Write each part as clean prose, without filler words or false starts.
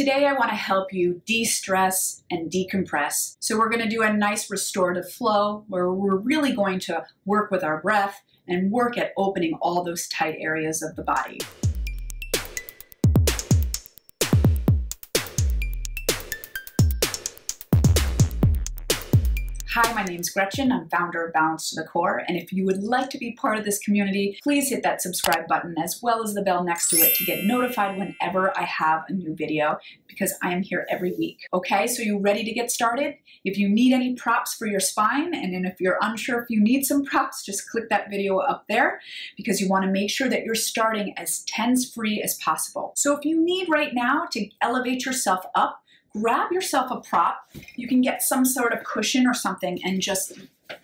Today I want to help you de-stress and decompress. So we're going to do a nice restorative flow where we're really going to work with our breath and work at opening all those tight areas of the body. Hi, my name's Gretchen. I'm founder of Balance to the Core, and if you would like to be part of this community, please hit that subscribe button as well as the bell next to it to get notified whenever I have a new video, because I am here every week. Okay, so you ready to get started? If you need any props for your spine, and then if you're unsure if you need some props, just click that video up there, because you want to make sure that you're starting as tense-free as possible. So if you need right now to elevate yourself up, grab yourself a prop. You can get some sort of cushion or something and just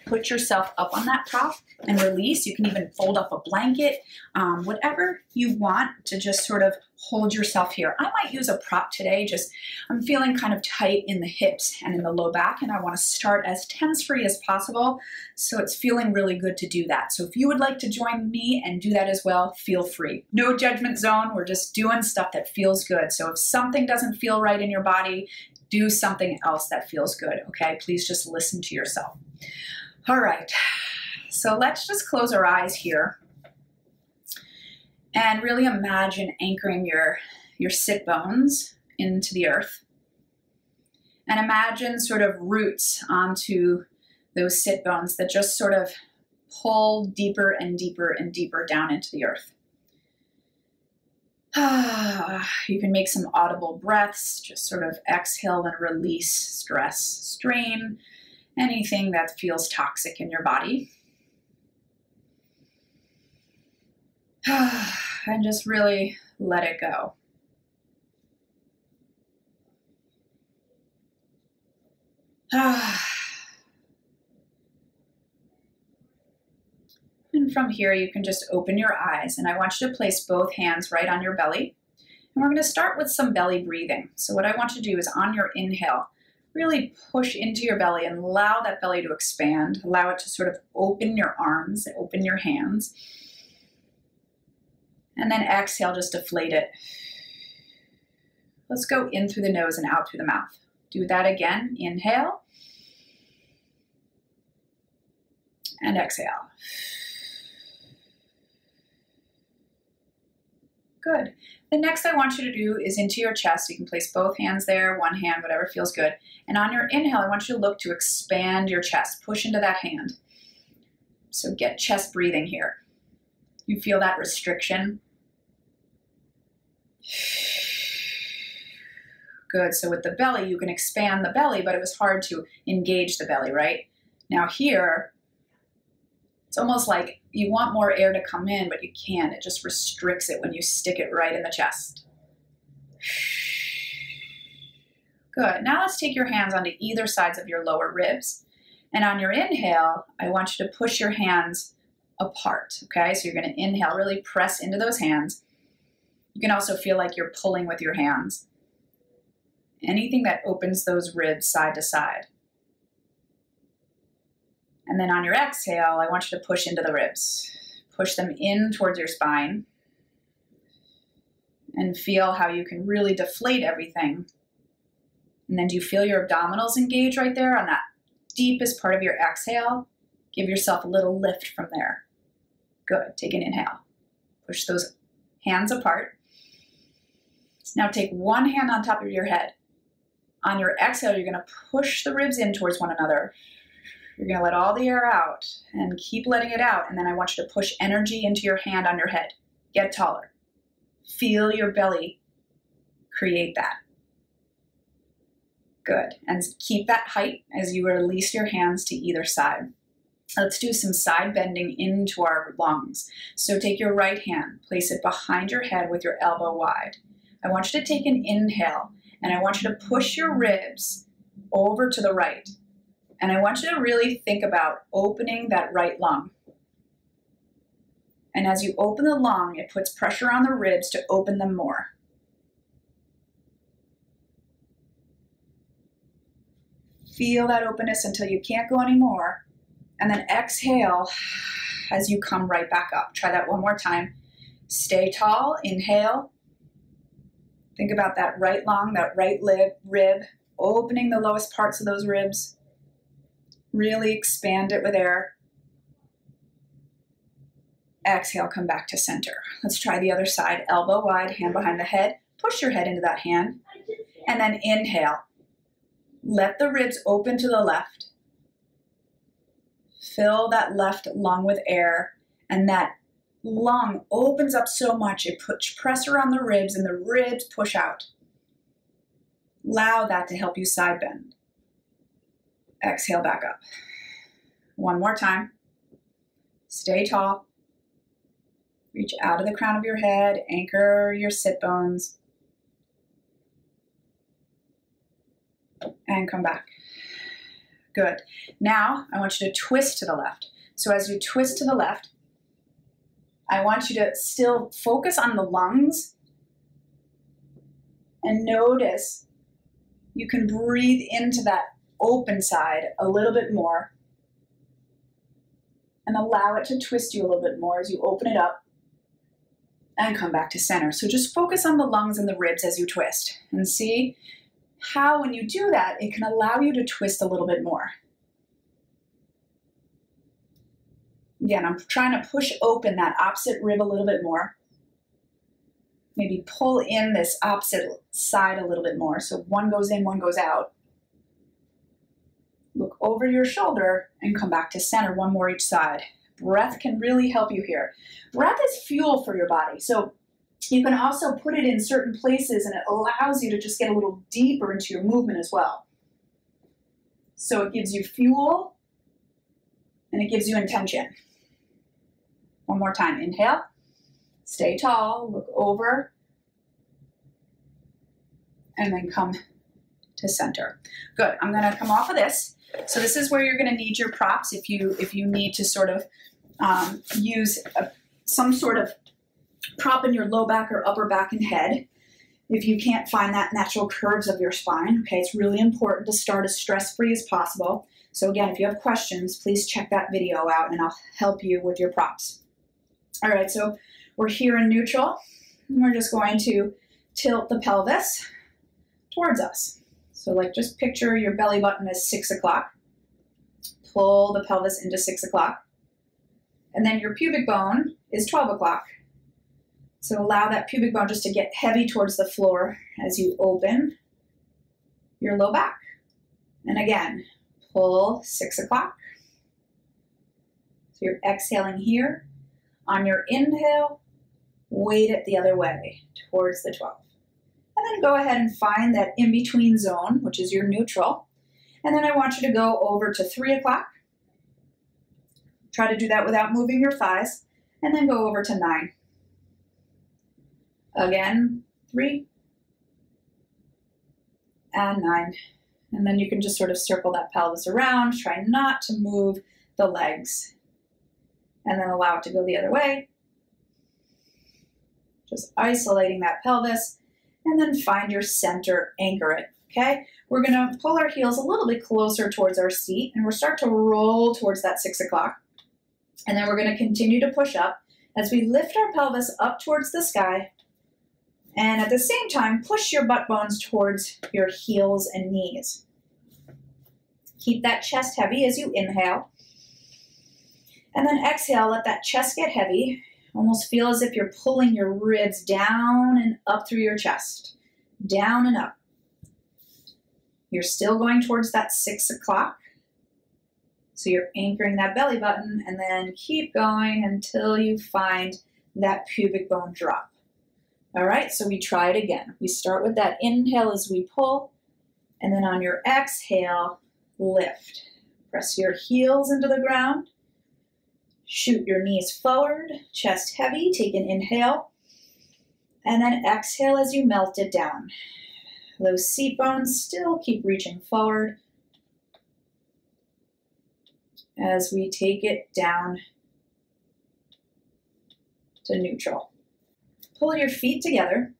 put yourself up on that prop and release. You can even fold up a blanket, whatever you want to just sort of hold yourself here. I might use a prop today. I'm feeling kind of tight in the hips and in the low back, and I want to start as tense-free as possible. So it's feeling really good to do that. So if you would like to join me and do that as well, feel free. No judgment zone. We're just doing stuff that feels good. So if something doesn't feel right in your body, do something else that feels good, okay? Please just listen to yourself. All right, so let's just close our eyes here and really imagine anchoring your sit bones into the earth. And imagine sort of roots onto those sit bones that just sort of pull deeper and deeper and deeper down into the earth. You can make some audible breaths, just sort of exhale and release stress, strain, anything that feels toxic in your body. And just really let it go. And from here, you can just open your eyes, and I want you to place both hands right on your belly. And we're going to start with some belly breathing. So what I want you to do is on your inhale, really push into your belly and allow that belly to expand. Allow it to sort of open your arms, open your hands. And then exhale, just deflate it. Let's go in through the nose and out through the mouth. Do that again. Inhale. And exhale. Good. The next I want you to do is into your chest. You can place both hands there, one hand, whatever feels good. And on your inhale, I want you to look to expand your chest. Push into that hand. So get chest breathing here. You feel that restriction? Good. So with the belly, you can expand the belly, but it was hard to engage the belly, right? Now here, it's almost like you want more air to come in, but you can't. It just restricts it when you stick it right in the chest. Good. Now let's take your hands onto either sides of your lower ribs. And on your inhale, I want you to push your hands apart, okay? So you're going to inhale, really press into those hands. You can also feel like you're pulling with your hands. Anything that opens those ribs side to side. And then on your exhale, I want you to push into the ribs. Push them in towards your spine. And feel how you can really deflate everything. And then do you feel your abdominals engage right there on that deepest part of your exhale? Give yourself a little lift from there. Good. Take an inhale. Push those hands apart. Now take one hand on top of your head. On your exhale, you're going to push the ribs in towards one another. You're going to let all the air out and keep letting it out. And then I want you to push energy into your hand on your head. Get taller. Feel your belly create that. Good. And keep that height as you release your hands to either side. Let's do some side bending into our lungs. So take your right hand, place it behind your head with your elbow wide. I want you to take an inhale, and I want you to push your ribs over to the right. And I want you to really think about opening that right lung. And as you open the lung, it puts pressure on the ribs to open them more. Feel that openness until you can't go anymore. And then exhale as you come right back up. Try that one more time. Stay tall, inhale. Think about that right lung, that right rib, opening the lowest parts of those ribs. Really expand it with air. Exhale, come back to center. Let's try the other side. Elbow wide, hand behind the head. Push your head into that hand. And then inhale. Let the ribs open to the left. Fill that left lung with air. And that lung opens up so much, it puts pressure on the ribs and the ribs push out. Allow that to help you side bend. Exhale back up. One more time. Stay tall. Reach out of the crown of your head. Anchor your sit bones. And come back. Good. Now, I want you to twist to the left. So as you twist to the left, I want you to still focus on the lungs and notice you can breathe into that open side a little bit more and allow it to twist you a little bit more as you open it up and come back to center. So just focus on the lungs and the ribs as you twist and see how when you do that, it can allow you to twist a little bit more. Again, I'm trying to push open that opposite rib a little bit more. Maybe pull in this opposite side a little bit more. So one goes in, one goes out. Look over your shoulder and come back to center, one more each side. Breath can really help you here. Breath is fuel for your body. So you can also put it in certain places and it allows you to just get a little deeper into your movement as well. So it gives you fuel and it gives you intention. One more time, inhale, stay tall, look over, and then come to center. Good, I'm gonna come off of this. So this is where you're gonna need your props if you need to sort of use some sort of prop in your low back or upper back and head. If you can't find that natural curves of your spine, okay, it's really important to start as stress-free as possible. So again, if you have questions, please check that video out and I'll help you with your props. All right, so we're here in neutral. And we're just going to tilt the pelvis towards us. So like just picture your belly button as 6 o'clock. Pull the pelvis into 6 o'clock. And then your pubic bone is 12 o'clock. So allow that pubic bone just to get heavy towards the floor as you open your low back. And again, pull 6 o'clock. So you're exhaling here. On your inhale, weight it the other way towards the 12. And then go ahead and find that in-between zone, which is your neutral. And then I want you to go over to 3 o'clock. Try to do that without moving your thighs. And then go over to 9. Again, 3 and 9. And then you can just sort of circle that pelvis around. Try not to move the legs. And then allow it to go the other way. Just isolating that pelvis. And then find your center, anchor it, okay? We're gonna pull our heels a little bit closer towards our seat and we'll start to roll towards that 6 o'clock. And then we're gonna continue to push up as we lift our pelvis up towards the sky. And at the same time, push your butt bones towards your heels and knees. Keep that chest heavy as you inhale. And then exhale, let that chest get heavy. Almost feel as if you're pulling your ribs down and up through your chest. Down and up. You're still going towards that 6 o'clock. So you're anchoring that belly button and then keep going until you find that pubic bone drop. All right, so we try it again. We start with that inhale as we pull, and then on your exhale, lift. Press your heels into the ground. Shoot your knees forward, chest heavy, take an inhale, and then exhale as you melt it down. Those seat bones still keep reaching forward as we take it down to neutral. Pull your feet together,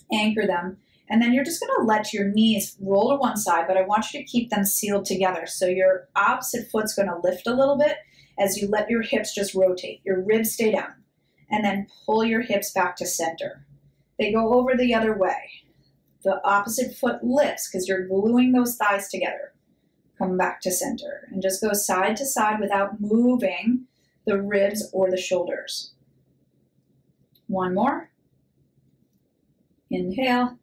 anchor them, and then you're just gonna let your knees roll to one side, but I want you to keep them sealed together. So your opposite foot's gonna lift a little bit as you let your hips just rotate. Your ribs stay down. And then pull your hips back to center. They go over the other way. The opposite foot lifts because you're gluing those thighs together. Come back to center and just go side to side without moving the ribs or the shoulders. One more. Inhale.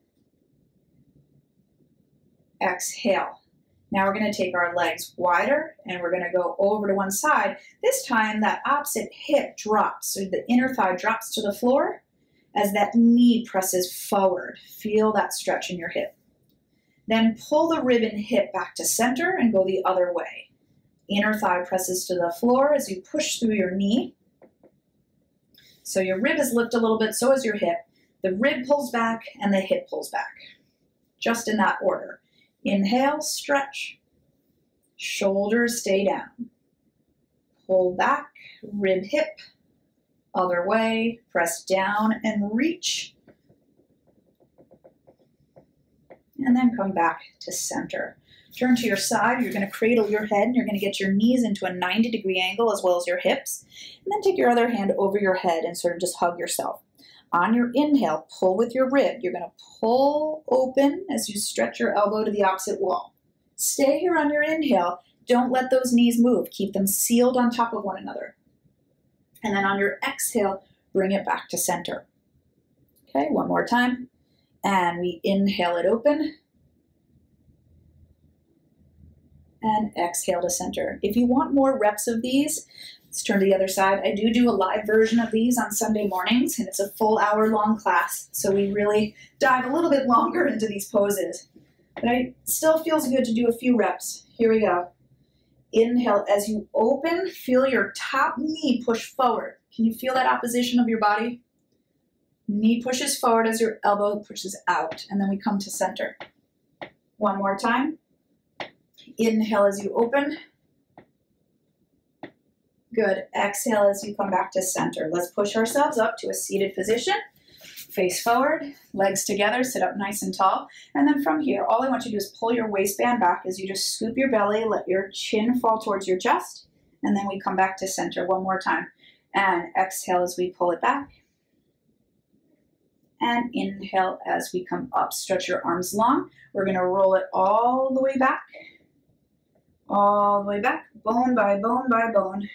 Exhale. Now we're going to take our legs wider and we're going to go over to one side. This time that opposite hip drops, so the inner thigh drops to the floor as that knee presses forward. Feel that stretch in your hip. Then pull the rib and hip back to center and go the other way. Inner thigh presses to the floor as you push through your knee. So your rib is lifted a little bit, so is your hip. The rib pulls back and the hip pulls back. Just in that order. Inhale, stretch. Shoulders stay down. Pull back, rib, hip. Other way, press down and reach. And then come back to center. Turn to your side. You're going to cradle your head and you're going to get your knees into a 90-degree angle as well as your hips. And then take your other hand over your head and sort of just hug yourself. On your inhale, pull with your rib. You're going to pull open as you stretch your elbow to the opposite wall. Stay here on your inhale. Don't let those knees move. Keep them sealed on top of one another. And then on your exhale, bring it back to center. Okay, one more time. And we inhale it open. And exhale to center. If you want more reps of these, let's turn to the other side. I do a live version of these on Sunday mornings, and it's a full hour-long class, so we really dive a little bit longer into these poses. But it still feels good to do a few reps. Here we go. Inhale as you open, feel your top knee push forward. Can you feel that opposition of your body? Knee pushes forward as your elbow pushes out, and then we come to center. One more time. Inhale as you open. Good. Exhale as you come back to center. Let's push ourselves up to a seated position. Face forward, legs together, sit up nice and tall. And then from here, all I want you to do is pull your waistband back as you just scoop your belly, let your chin fall towards your chest, and then we come back to center one more time. And exhale as we pull it back. And inhale as we come up. Stretch your arms long. We're going to roll it all the way back. All the way back, bone by bone by bone.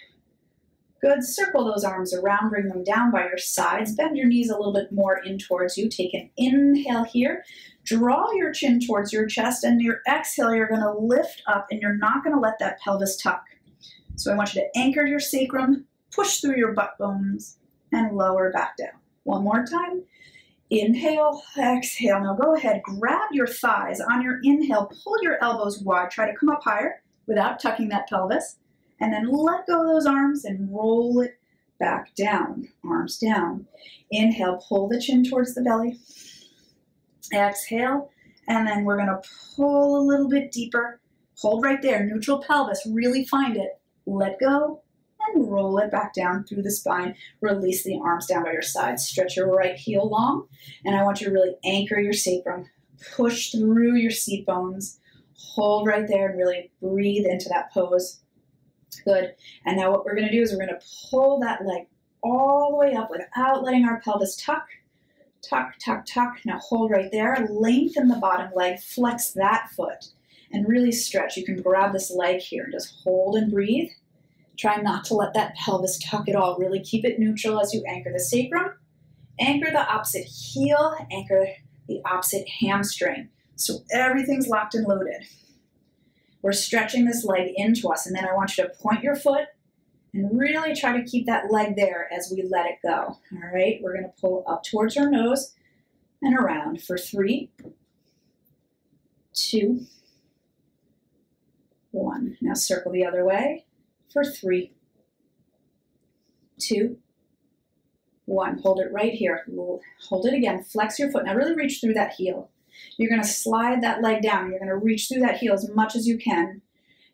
Good. Circle those arms around, bring them down by your sides. Bend your knees a little bit more in towards you. Take an inhale here. Draw your chin towards your chest, and your exhale, you're going to lift up, and you're not going to let that pelvis tuck. So I want you to anchor your sacrum, push through your butt bones, and lower back down. One more time. Inhale, exhale. Now go ahead, grab your thighs. On your inhale, pull your elbows wide. Try to come up higher without tucking that pelvis. And then let go of those arms and roll it back down. Arms down. Inhale, pull the chin towards the belly. Exhale, and then we're going to pull a little bit deeper. Hold right there, neutral pelvis. Really find it. Let go and roll it back down through the spine. Release the arms down by your sides. Stretch your right heel long. And I want you to really anchor your sacrum. Push through your seat bones. Hold right there and really breathe into that pose. Good. And now what we're going to do is we're going to pull that leg all the way up without letting our pelvis tuck. Tuck, tuck, tuck. Now hold right there. Lengthen the bottom leg. Flex that foot. And really stretch. You can grab this leg here and just hold and breathe. Try not to let that pelvis tuck at all. Really keep it neutral as you anchor the sacrum. Anchor the opposite heel. Anchor the opposite hamstring. So everything's locked and loaded. We're stretching this leg into us, and then I want you to point your foot and really try to keep that leg there as we let it go. All right, we're going to pull up towards our nose and around for 3, 2, 1. Now circle the other way for 3, 2, 1. Hold it right here. Hold it again. Flex your foot. Now really reach through that heel. You're going to slide that leg down. You're going to reach through that heel as much as you can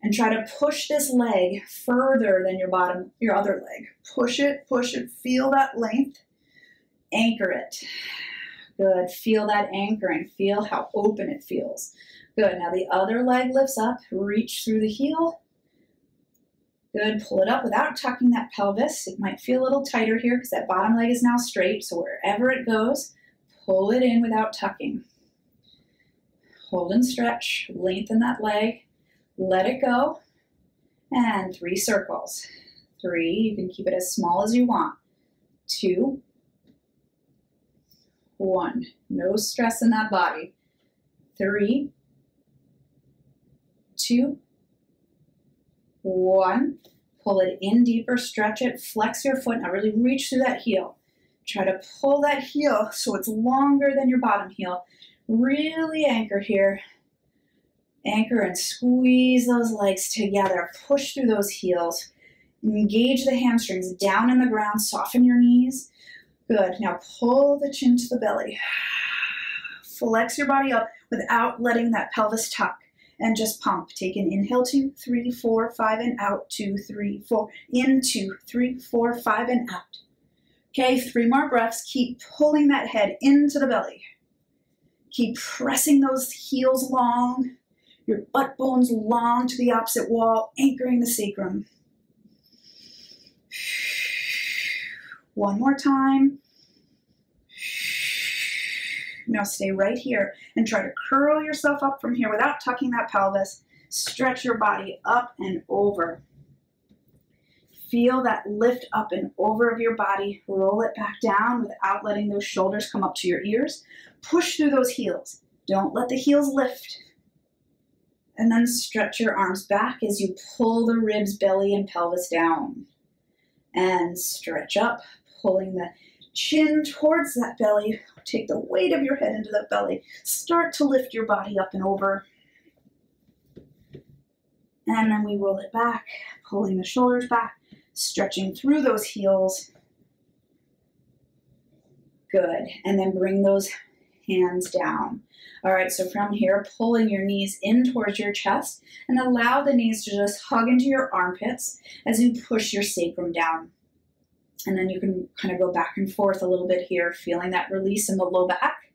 and try to push this leg further than your other leg. Push it, feel that length. Anchor it. Good. Feel that anchoring. Feel how open it feels. Good. Now the other leg lifts up. Reach through the heel. Good. Pull it up without tucking that pelvis. It might feel a little tighter here because that bottom leg is now straight. So wherever it goes, pull it in without tucking. Hold and stretch, lengthen that leg, let it go, and 3 circles. 3, you can keep it as small as you want. 2, 1, no stress in that body. 3, 2, 1, pull it in deeper, stretch it, flex your foot, now really reach through that heel. Try to pull that heel so it's longer than your bottom heel. Really anchor here. Anchor and squeeze those legs together. Push through those heels. Engage the hamstrings down in the ground. Soften your knees. Good. Now pull the chin to the belly. Flex your body up without letting that pelvis tuck. And just pump. Take an inhale, 2, 3, 4, 5, and out. 2, 3, 4. In, 2, 3, 4, 5, and out. Okay, 3 more breaths. Keep pulling that head into the belly. Keep pressing those heels long. Your butt bones long to the opposite wall, anchoring the sacrum. 1 more time. Now stay right here and try to curl yourself up from here without tucking that pelvis. Stretch your body up and over. Feel that lift up and over of your body. Roll it back down without letting those shoulders come up to your ears. Push through those heels. Don't let the heels lift. And then stretch your arms back as you pull the ribs, belly, and pelvis down. And stretch up, pulling the chin towards that belly. Take the weight of your head into that belly. Start to lift your body up and over. And then we roll it back, pulling the shoulders back, stretching through those heels. Good. And then bring those hands down. All right, so from here, pulling your knees in towards your chest and allow the knees to just hug into your armpits as you push your sacrum down. And then you can kind of go back and forth a little bit here, feeling that release in the low back.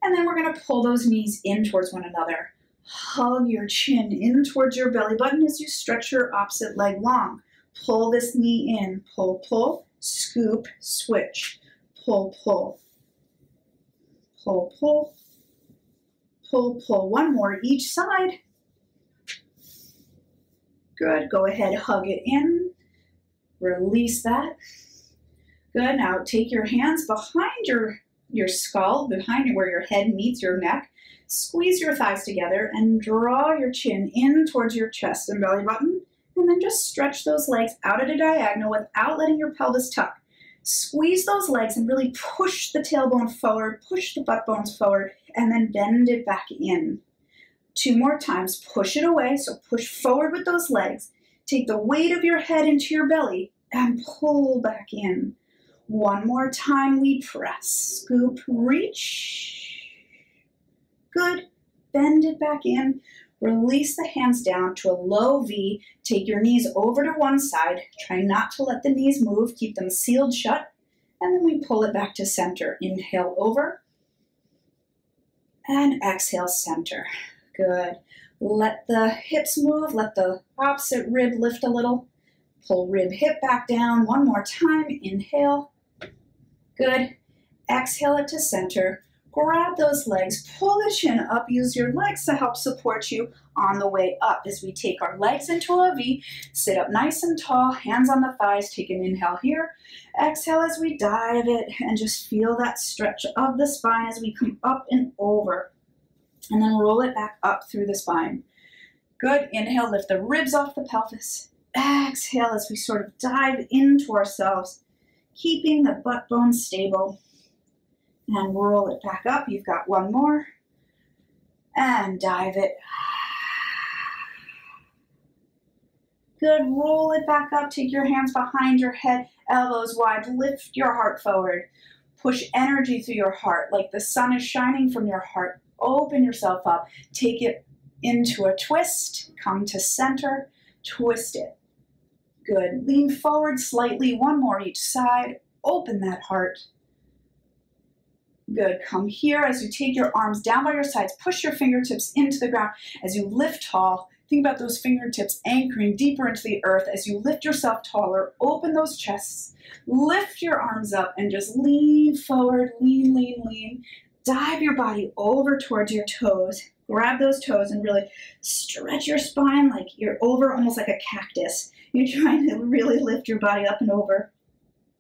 And then we're going to pull those knees in towards one another. Hug your chin in towards your belly button as you stretch your opposite leg long. Pull this knee in. Pull, pull, scoop, switch. Pull, pull. Pull, pull. Pull, pull. 1 more each side. Good. Go ahead, hug it in. Release that. Good. Now take your hands behind your skull, behind where your head meets your neck. Squeeze your thighs together and draw your chin in towards your chest and belly button. And then just stretch those legs out at a diagonal without letting your pelvis tuck. Squeeze those legs and really push the tailbone forward, push the butt bones forward, and then bend it back in. 2 more times. Push it away, so push forward with those legs. Take the weight of your head into your belly and pull back in. 1 more time, we press. Scoop, reach. Good. Bend it back in. Release the hands down to a low V. Take your knees over to one side. Try not to let the knees move. Keep them sealed shut. And then we pull it back to center. Inhale over. And exhale, center. Good. Let the hips move. Let the opposite rib lift a little. Pull rib, hip back down. 1 more time. Inhale. Good. Exhale it to center. Grab those legs, pull the chin up, use your legs to help support you on the way up as we take our legs into a V, sit up nice and tall, hands on the thighs, take an inhale here, exhale as we dive it, and just feel that stretch of the spine as we come up and over, and then roll it back up through the spine. Good, inhale, lift the ribs off the pelvis, exhale as we sort of dive into ourselves, keeping the butt bones stable. And roll it back up. You've got 1 more. And dive it. Good. Roll it back up. Take your hands behind your head, elbows wide. Lift your heart forward. Push energy through your heart like the sun is shining from your heart. Open yourself up. Take it into a twist. Come to center. Twist it. Good. Lean forward slightly. 1 more each side. Open that heart. Good. Come here as you take your arms down by your sides. Push your fingertips into the ground as you lift tall. Think about those fingertips anchoring deeper into the earth as you lift yourself taller. Open those chests, lift your arms up, and just lean forward, lean, lean, lean. Dive your body over towards your toes. Grab those toes and really stretch your spine like you're over, almost like a cactus. You're trying to really lift your body up and over.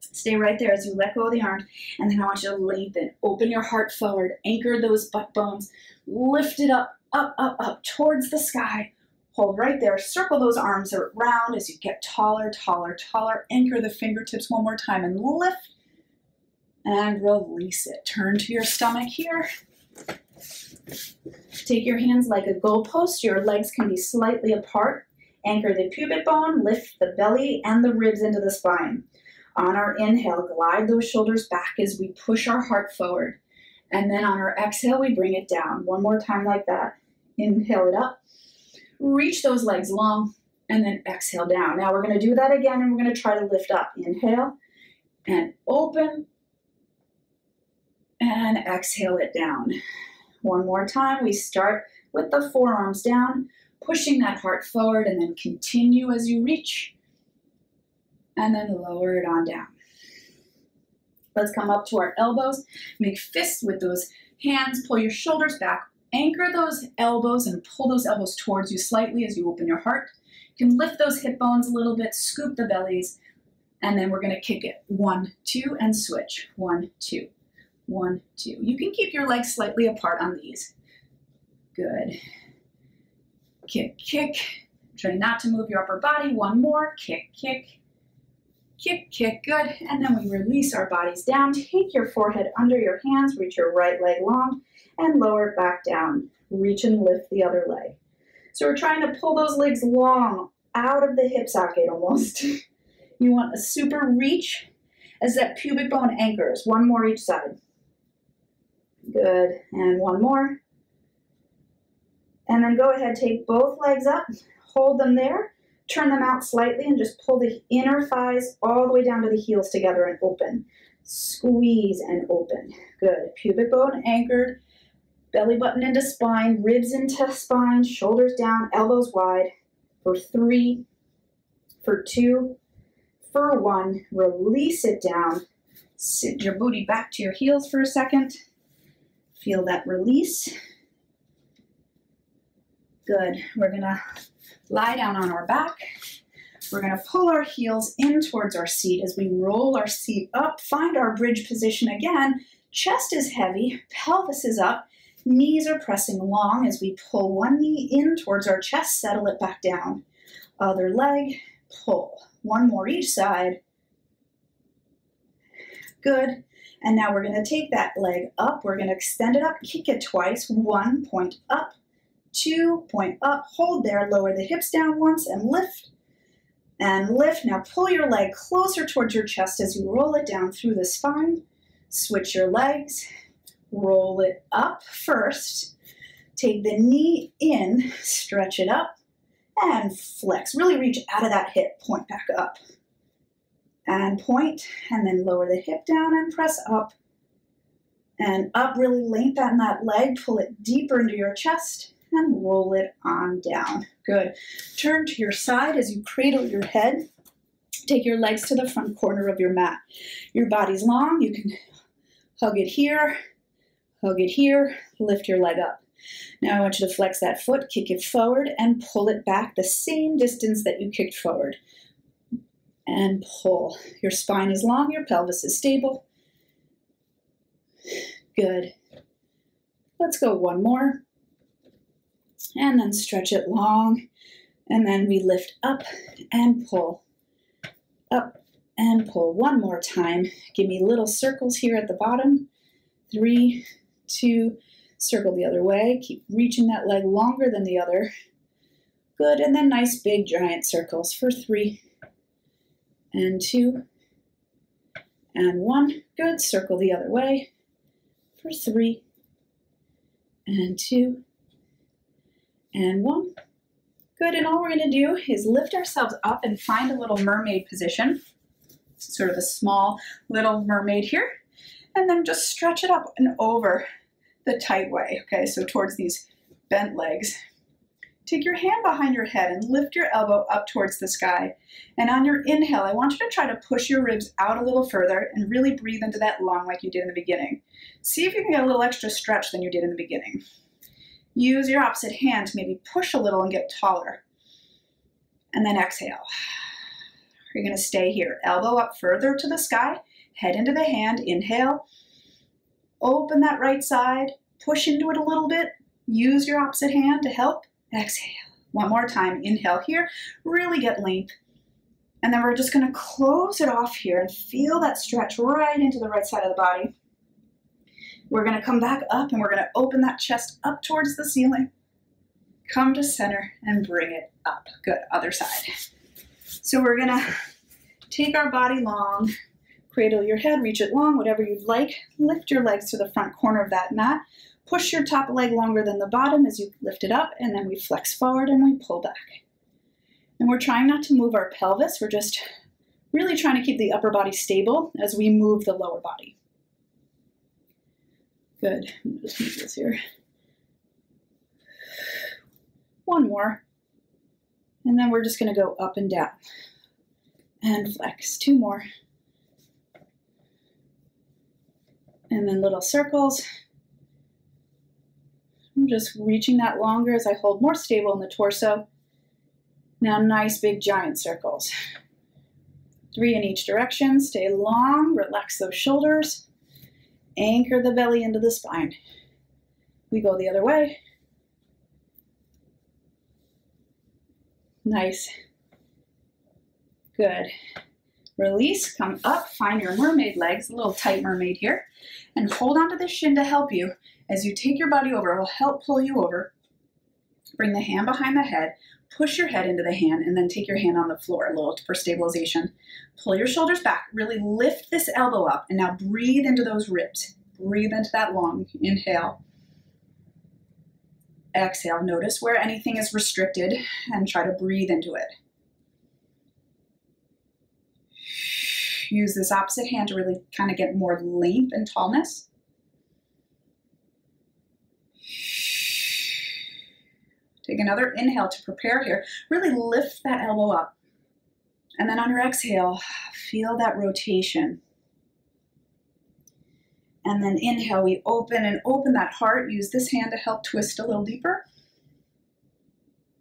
Stay right there as you let go of the arms, and then I want you to lengthen. Open your heart forward, anchor those butt bones, lift it up, up, up, up towards the sky. Hold right there, circle those arms around as you get taller, taller, taller. Anchor the fingertips one more time and lift and release it. Turn to your stomach here. Take your hands like a goalpost. Your legs can be slightly apart. Anchor the pubic bone, lift the belly and the ribs into the spine. On our inhale, glide those shoulders back as we push our heart forward. And then on our exhale, we bring it down. One more time like that. Inhale it up. Reach those legs long, and then exhale down. Now we're going to do that again, and we're going to try to lift up. Inhale, and open, and exhale it down. One more time. We start with the forearms down, pushing that heart forward, and then continue as you reach. And then lower it on down. Let's come up to our elbows. Make fists with those hands. Pull your shoulders back. Anchor those elbows and pull those elbows towards you slightly as you open your heart. You can lift those hip bones a little bit, scoop the bellies, and then we're going to kick it. 1, 2, and switch. 1, 2, 1, 2. You can keep your legs slightly apart on these. Good. Kick, kick. Try not to move your upper body. One more. Kick, kick. Kick, kick, good. And then we release our bodies down. Take your forehead under your hands, reach your right leg long, and lower it back down. Reach and lift the other leg. So we're trying to pull those legs long, out of the hip socket almost. You want a super reach as that pubic bone anchors. One more each side. Good, and one more. And then go ahead, take both legs up, hold them there. Turn them out slightly and just pull the inner thighs all the way down to the heels together and open. Squeeze and open. Good. Pubic bone anchored, belly button into spine, ribs into spine, shoulders down, elbows wide. For 3, for 2, for 1. Release it down. Sit your booty back to your heels for a second. Feel that release. Good. We're going to lie down on our back. We're going to pull our heels in towards our seat as we roll our seat up. Find our bridge position again. Chest is heavy, pelvis is up, knees are pressing long as we pull one knee in towards our chest, settle it back down. Other leg, pull. One more each side. Good. And now we're going to take that leg up. We're going to extend it up, kick it twice. 1, point up. 2, point up, hold there, lower the hips down once and lift. And lift. Now pull your leg closer towards your chest as you roll it down through the spine. Switch your legs, roll it up first. Take the knee in, stretch it up, and flex. Really reach out of that hip, point back up. And point, and then lower the hip down and press up. And up, really lengthen that leg, pull it deeper into your chest. And roll it on down. Good. Turn to your side as you cradle your head. Take your legs to the front corner of your mat. Your body's long. You can hug it here, lift your leg up. Now I want you to flex that foot, kick it forward, and pull it back the same distance that you kicked forward. And pull. Your spine is long, your pelvis is stable. Good. Let's go one more. And then stretch it long, and then we lift up and pull, up and pull. One more time. Give me little circles here at the bottom. 3, 2, circle the other way. Keep reaching that leg longer than the other. Good, and then nice big giant circles for 3, and 2, and 1. Good, circle the other way for 3, and 2, and 1. Good, and all we're going to do is lift ourselves up and find a little mermaid position. Sort of a small little mermaid here. And then just stretch it up and over the tight way. Okay, so towards these bent legs. Take your hand behind your head and lift your elbow up towards the sky. And on your inhale, I want you to try to push your ribs out a little further and really breathe into that lung like you did in the beginning. See if you can get a little extra stretch than you did in the beginning. Use your opposite hand to maybe push a little and get taller. And then exhale. You're going to stay here. Elbow up further to the sky, head into the hand, inhale. Open that right side, push into it a little bit. Use your opposite hand to help. Exhale. One more time. Inhale here. Really get length. And then we're just going to close it off here and feel that stretch right into the right side of the body. We're going to come back up and we're going to open that chest up towards the ceiling. Come to center and bring it up. Good. Other side. So we're going to take our body long, cradle your head, reach it long, whatever you'd like. Lift your legs to the front corner of that mat. Push your top leg longer than the bottom as you lift it up, and then we flex forward and we pull back. And we're trying not to move our pelvis. We're just really trying to keep the upper body stable as we move the lower body. Good. Just move this here. One more. And then we're just going to go up and down and flex. Two more. And then little circles. I'm just reaching that longer as I hold more stable in the torso. Now nice big giant circles. 3 in each direction. Stay long. Relax those shoulders. Anchor the belly into the spine. We go the other way. Nice. Good. Release, come up, find your mermaid legs, a little tight mermaid here, and hold onto the shin to help you. As you take your body over, it will help pull you over. Bring the hand behind the head, push your head into the hand, and then take your hand on the floor a little for stabilization. Pull your shoulders back, really lift this elbow up, and now breathe into those ribs. Breathe into that long. Inhale. Exhale. Notice where anything is restricted and try to breathe into it. Use this opposite hand to really kind of get more length and tallness. Take another inhale to prepare here. Really lift that elbow up. And then on your exhale, feel that rotation. And then inhale, we open that heart. Use this hand to help twist a little deeper.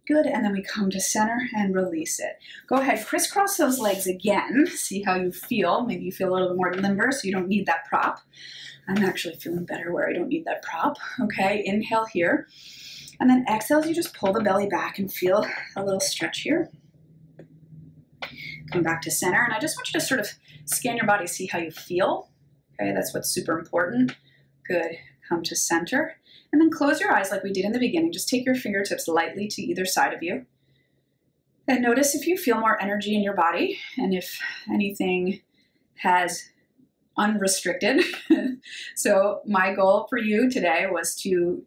Good, and then we come to center and release it. Go ahead, crisscross those legs again. See how you feel. Maybe you feel a little bit more limber, so you don't need that prop. I'm actually feeling better where I don't need that prop. Okay, inhale here. And then exhale, you just pull the belly back and feel a little stretch here. Come back to center, and I just want you to sort of scan your body, see how you feel. Okay, that's what's super important. Good, come to center. And then close your eyes like we did in the beginning. Just take your fingertips lightly to either side of you. And notice if you feel more energy in your body and if anything has unrestricted. So my goal for you today was to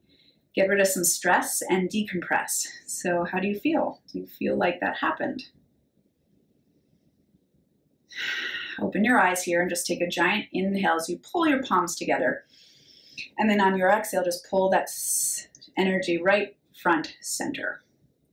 get rid of some stress and decompress. So how do you feel? Do you feel like that happened? Open your eyes here and just take a giant inhale as you pull your palms together. And then on your exhale, just pull that energy right front center.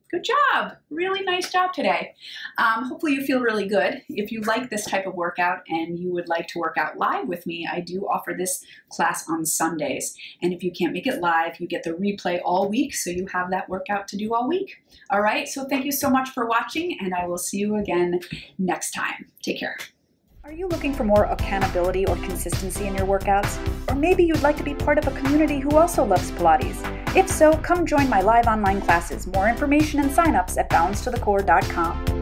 Good job. Really nice job today. Hopefully you feel really good. If you like this type of workout and you would like to work out live with me, I do offer this class on Sundays. And if you can't make it live, you get the replay all week, so you have that workout to do all week. All right, so thank you so much for watching, and I will see you again next time. Take care. Are you looking for more accountability or consistency in your workouts? Or maybe you'd like to be part of a community who also loves Pilates? If so, come join my live online classes. More information and signups at balancetothecore.com.